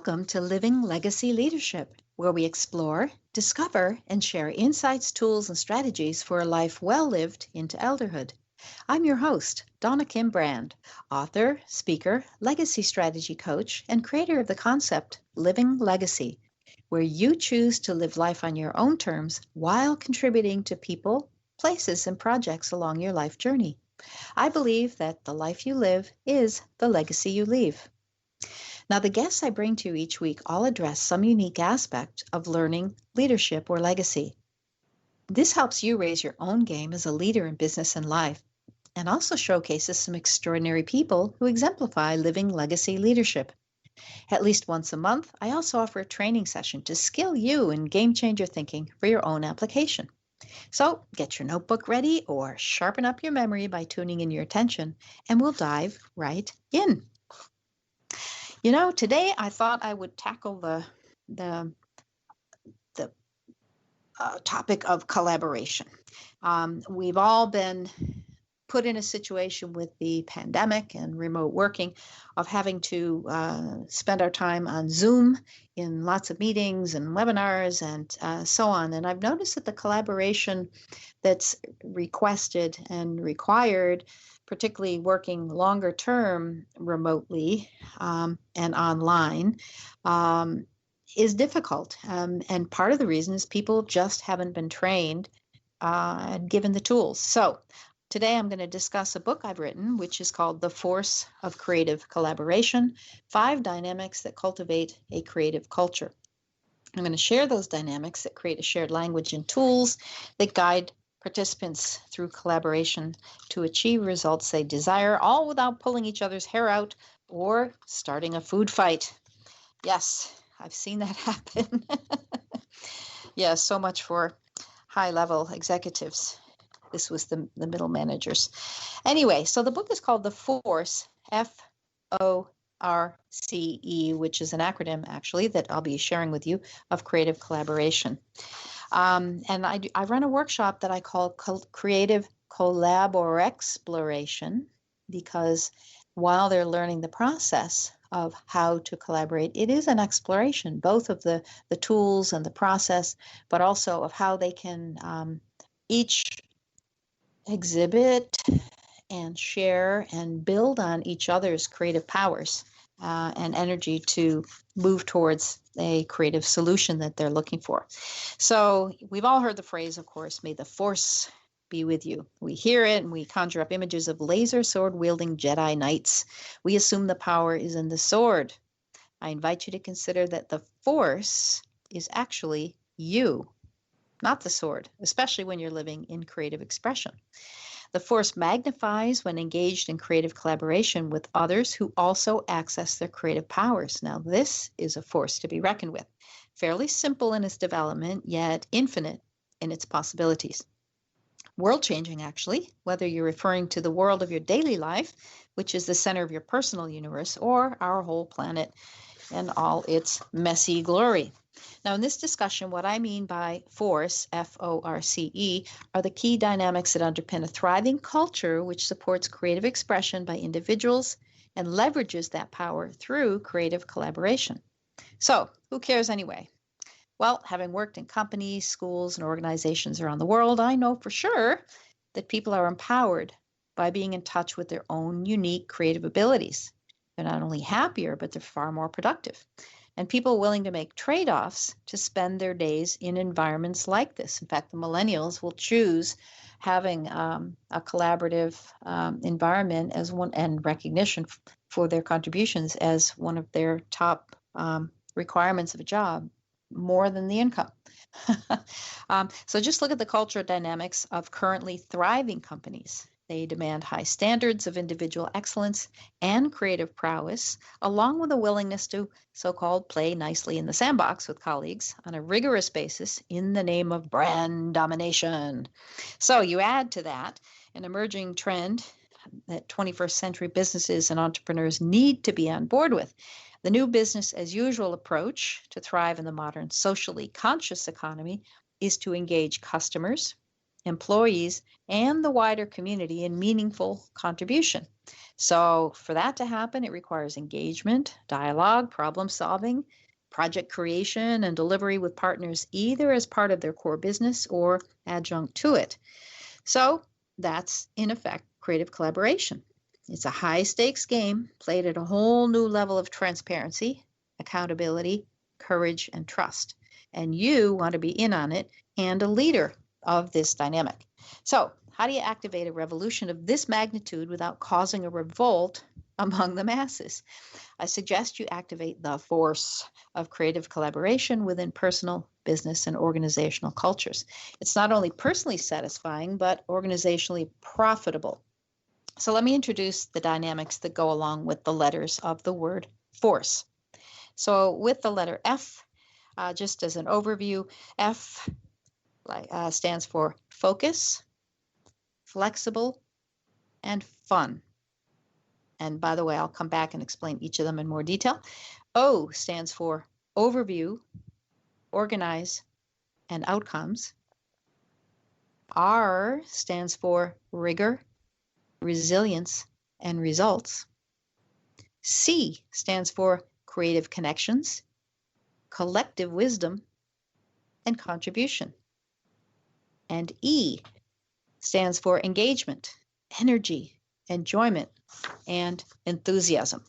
Welcome to Living Legacy Leadership, where we explore, discover, and share insights, tools, and strategies for a life well lived into elderhood. I'm your host, Donna Kim Brand, author, speaker, legacy strategy coach, and creator of the concept Living Legacy, where you choose to live life on your own terms while contributing to people, places, and projects along your life journey. I believe that the life you live is the legacy you leave. Now, the guests I bring to you each week all address some unique aspect of learning, leadership, or legacy. This helps you raise your own game as a leader in business and life, and also showcases some extraordinary people who exemplify living legacy leadership. At least once a month, I also offer a training session to skill you in game changer thinking for your own application. So get your notebook ready or sharpen up your memory by tuning in your attention, and we'll dive right in. You know, today I thought I would tackle the topic of collaboration. We've all been put in a situation with the pandemic and remote working of having to spend our time on Zoom in lots of meetings and webinars and so on. And I've noticed that the collaboration that's requested and required, particularly working longer term remotely and online, is difficult. And part of the reason is people just haven't been trained and given the tools. So today I'm going to discuss a book I've written, which is called The Force of Creative Collaboration: 5 Dynamics that Cultivate a Creative Culture. I'm going to share those dynamics that create a shared language and tools that guide participants through collaboration to achieve results they desire, all without pulling each other's hair out or starting a food fight. Yes, I've seen that happen. Yeah, so much for high-level executives. This was the middle managers. Anyway, so the book is called The Force, F-O-R-C-E, which is an acronym, actually, that I'll be sharing with you, of creative collaboration. And I run a workshop that I call Creative Collaborexploration, because while they're learning the process of how to collaborate, it is an exploration, both of the tools and the process, but also of how they can each exhibit and share and build on each other's creative powers and energy to move towards a creative solution that they're looking for. So we've all heard the phrase, of course, may the force be with you. We hear it and we conjure up images of laser sword wielding Jedi knights. We assume the power is in the sword. I invite you to consider that the force is actually you, not the sword, especially when you're living in creative expression. The force magnifies when engaged in creative collaboration with others who also access their creative powers. Now, this is a force to be reckoned with. Fairly simple in its development, yet infinite in its possibilities. World-changing, actually, whether you're referring to the world of your daily life, which is the center of your personal universe, or our whole planet and all its messy glory. Now, in this discussion, what I mean by force, F-O-R-C-E, are the key dynamics that underpin a thriving culture which supports creative expression by individuals and leverages that power through creative collaboration. So, who cares anyway? Well, having worked in companies, schools, and organizations around the world, I know for sure that people are empowered by being in touch with their own unique creative abilities. They're not only happier, but they're far more productive. And people willing to make trade-offs to spend their days in environments like this. In fact, the millennials will choose having a collaborative environment as one, and recognition for their contributions as one of their top requirements of a job, more than the income. So just look at the cultural dynamics of currently thriving companies. They demand high standards of individual excellence and creative prowess, along with a willingness to so-called play nicely in the sandbox with colleagues on a rigorous basis in the name of brand domination. So you add to that an emerging trend that 21st century businesses and entrepreneurs need to be on board with. The new business as usual approach to thrive in the modern socially conscious economy is to engage customers, employees, and the wider community in meaningful contribution. So for that to happen, it requires engagement, dialogue, problem solving, project creation, and delivery with partners either as part of their core business or adjunct to it. So that's, in effect, creative collaboration. It's a high stakes game played at a whole new level of transparency, accountability, courage, and trust. And you want to be in on it and a leader of this dynamic. So how do you activate a revolution of this magnitude without causing a revolt among the masses? I suggest you activate the force of creative collaboration within personal, business, and organizational cultures. It's not only personally satisfying, but organizationally profitable. So let me introduce the dynamics that go along with the letters of the word force. So with the letter F, just as an overview, F stands for focus, flexible, and fun. And by the way, I'll come back and explain each of them in more detail. O stands for overview, organize, and outcomes. R stands for rigor, resilience, and results. C stands for creative connections, collective wisdom, and contribution. And E stands for engagement, energy, enjoyment, and enthusiasm.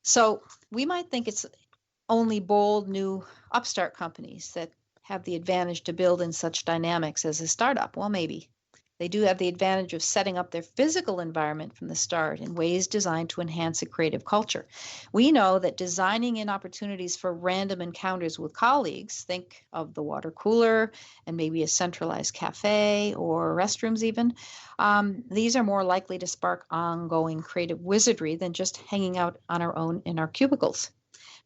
So we might think it's only bold new upstart companies that have the advantage to build in such dynamics as a startup. Well, maybe. They do have the advantage of setting up their physical environment from the start in ways designed to enhance a creative culture. We know that designing in opportunities for random encounters with colleagues, think of the water cooler and maybe a centralized cafe or restrooms even, these are more likely to spark ongoing creative wizardry than just hanging out on our own in our cubicles.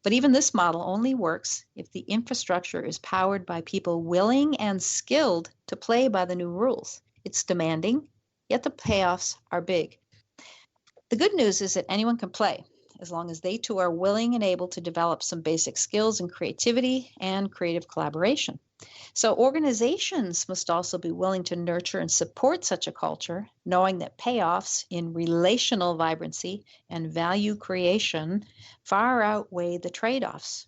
But even this model only works if the infrastructure is powered by people willing and skilled to play by the new rules. It's demanding, yet the payoffs are big. The good news is that anyone can play, as long as they too are willing and able to develop some basic skills in creativity and creative collaboration. So organizations must also be willing to nurture and support such a culture, knowing that payoffs in relational vibrancy and value creation far outweigh the trade-offs.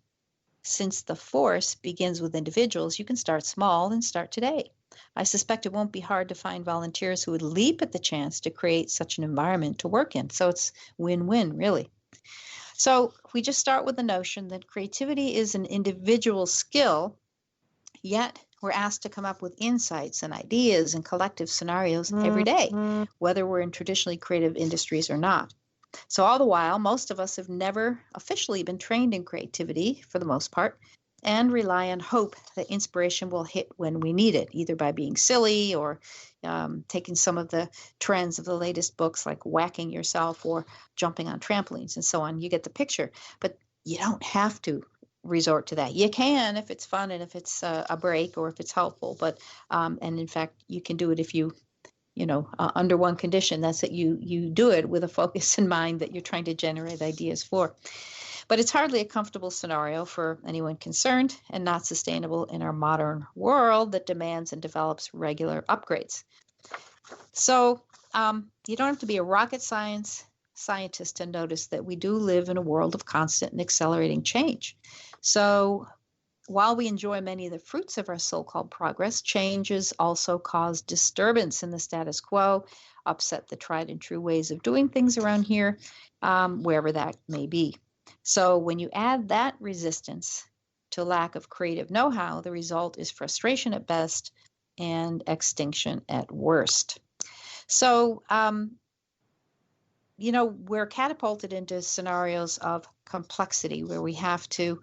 Since the force begins with individuals, you can start small and start today. I suspect it won't be hard to find volunteers who would leap at the chance to create such an environment to work in. So it's win-win, really. So we just start with the notion that creativity is an individual skill, yet we're asked to come up with insights and ideas and collective scenarios every day, whether we're in traditionally creative industries or not. So all the while, most of us have never officially been trained in creativity for the most part, and rely on hope that inspiration will hit when we need it, either by being silly or taking some of the trends of the latest books like whacking yourself or jumping on trampolines and so on. You get the picture, but you don't have to resort to that. You can if it's fun and if it's a break or if it's helpful, but and in fact, you can do it if under one condition, that's that you do it with a focus in mind that you're trying to generate ideas for. But it's hardly a comfortable scenario for anyone concerned and not sustainable in our modern world that demands and develops regular upgrades. So you don't have to be a rocket scientist to notice that we do live in a world of constant and accelerating change. So while we enjoy many of the fruits of our so-called progress, changes also cause disturbance in the status quo, upset the tried and true ways of doing things around here, wherever that may be. So when you add that resistance to lack of creative know-how, the result is frustration at best and extinction at worst. So, we're catapulted into scenarios of complexity where we have to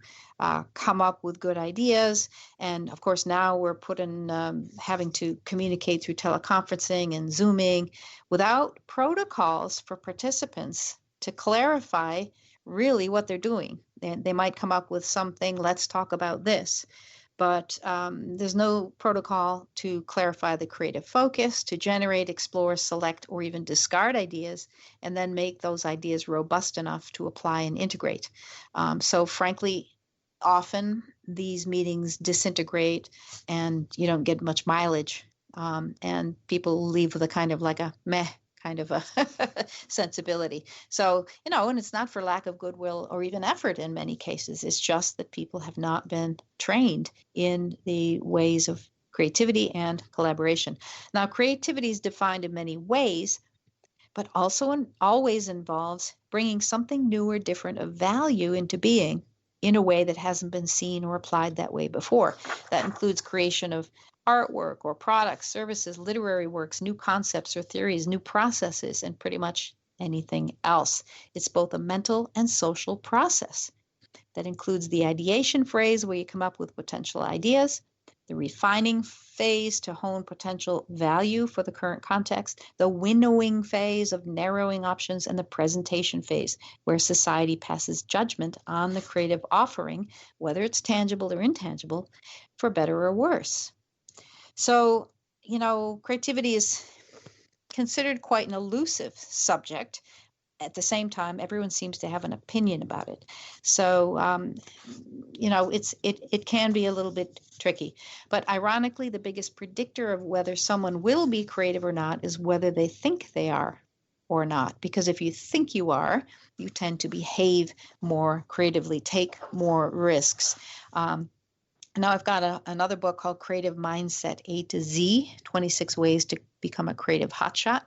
come up with good ideas. And of course, now we're put in having to communicate through teleconferencing and Zooming without protocols for participants to clarify really what they're doing. They might come up with something, let's talk about this, but there's no protocol to clarify the creative focus, to generate, explore, select, or even discard ideas, and then make those ideas robust enough to apply and integrate. So frankly, often these meetings disintegrate and you don't get much mileage and people leave with a kind of like a meh kind of a sensibility. So, and it's not for lack of goodwill or even effort in many cases. It's just that people have not been trained in the ways of creativity and collaboration. Now, creativity is defined in many ways, but also always involves bringing something new or different of value into being in a way that hasn't been seen or applied that way before. That includes creation of artwork or products, services, literary works, new concepts or theories, new processes, and pretty much anything else. It's both a mental and social process that includes the ideation phase, where you come up with potential ideas, the refining phase to hone potential value for the current context, the winnowing phase of narrowing options, and the presentation phase, where society passes judgment on the creative offering, whether it's tangible or intangible, for better or worse. So, creativity is considered quite an elusive subject. At the same time, everyone seems to have an opinion about it. So, it can be a little bit tricky. But ironically, the biggest predictor of whether someone will be creative or not is whether they think they are or not. Because if you think you are, you tend to behave more creatively, take more risks. Now I've got another book called Creative Mindset A to Z, 26 Ways to Become a Creative Hotshot.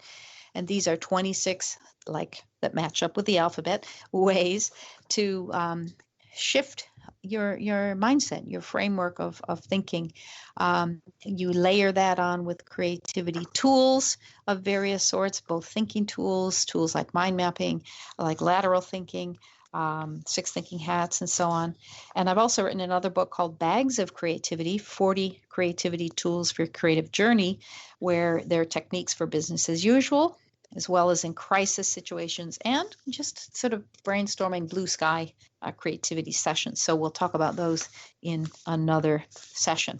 And these are 26, that match up with the alphabet, ways to shift your mindset, your framework of thinking. You layer that on with creativity tools of various sorts, both thinking tools like mind mapping, like lateral thinking, 6 thinking hats, and so on. And I've also written another book called Bags of Creativity, 40 creativity tools for your creative journey, where there are techniques for business as usual, as well as in crisis situations, and just sort of brainstorming blue sky creativity sessions. So we'll talk about those in another session.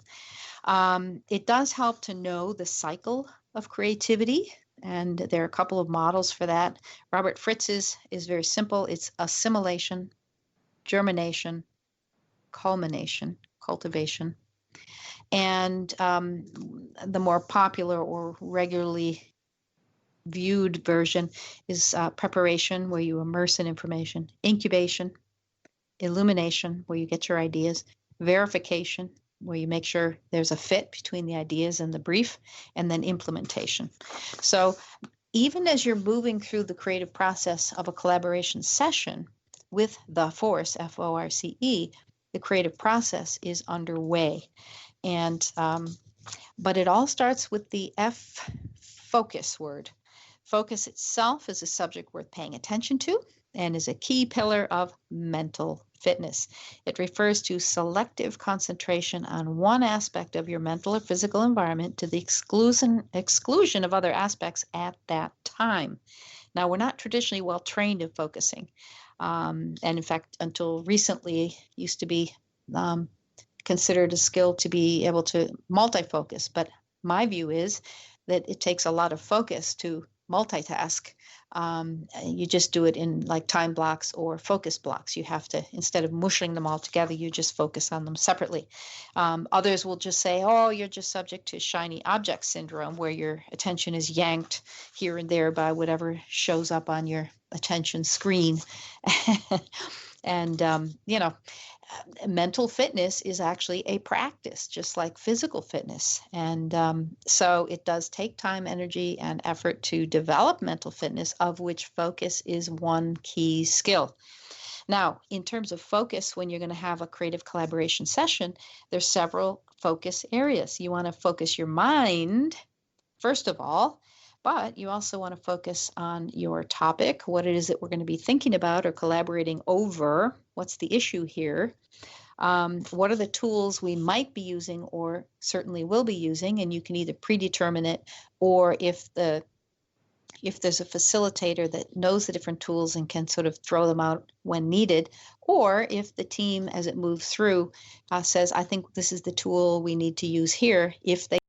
It does help to know the cycle of creativity, and there are a couple of models for that. Robert Fritz's is very simple. It's assimilation, germination, culmination, cultivation. And the more popular or regularly viewed version is preparation, where you immerse in information, incubation, illumination, where you get your ideas, verification, where you make sure there's a fit between the ideas and the brief, and then implementation. So even as you're moving through the creative process of a collaboration session with the force, F-O-R-C-E, the creative process is underway. And but it all starts with the F, focus word. Focus itself is a subject worth paying attention to and is a key pillar of mental fitness. It refers to selective concentration on one aspect of your mental or physical environment to the exclusion of other aspects at that time. Now, we're not traditionally well trained in focusing. And in fact, until recently, used to be considered a skill to be able to multifocus. But my view is that it takes a lot of focus to multitask. You just do it in like time blocks or focus blocks. You have to, instead of mushing them all together, you just focus on them separately. Others will just say, oh, you're just subject to shiny object syndrome, where your attention is yanked here and there by whatever shows up on your attention screen. And, mental fitness is actually a practice, just like physical fitness. And so it does take time, energy, and effort to develop mental fitness, of which focus is one key skill. Now, in terms of focus, when you're going to have a creative collaboration session, there's several focus areas. You want to focus your mind, first of all, but you also want to focus on your topic, what it is that we're going to be thinking about or collaborating over. What's the issue here? What are the tools we might be using or certainly will be using? And you can either predetermine it, or if there's a facilitator that knows the different tools and can sort of throw them out when needed, or if the team, as it moves through, says, I think this is the tool we need to use here, if they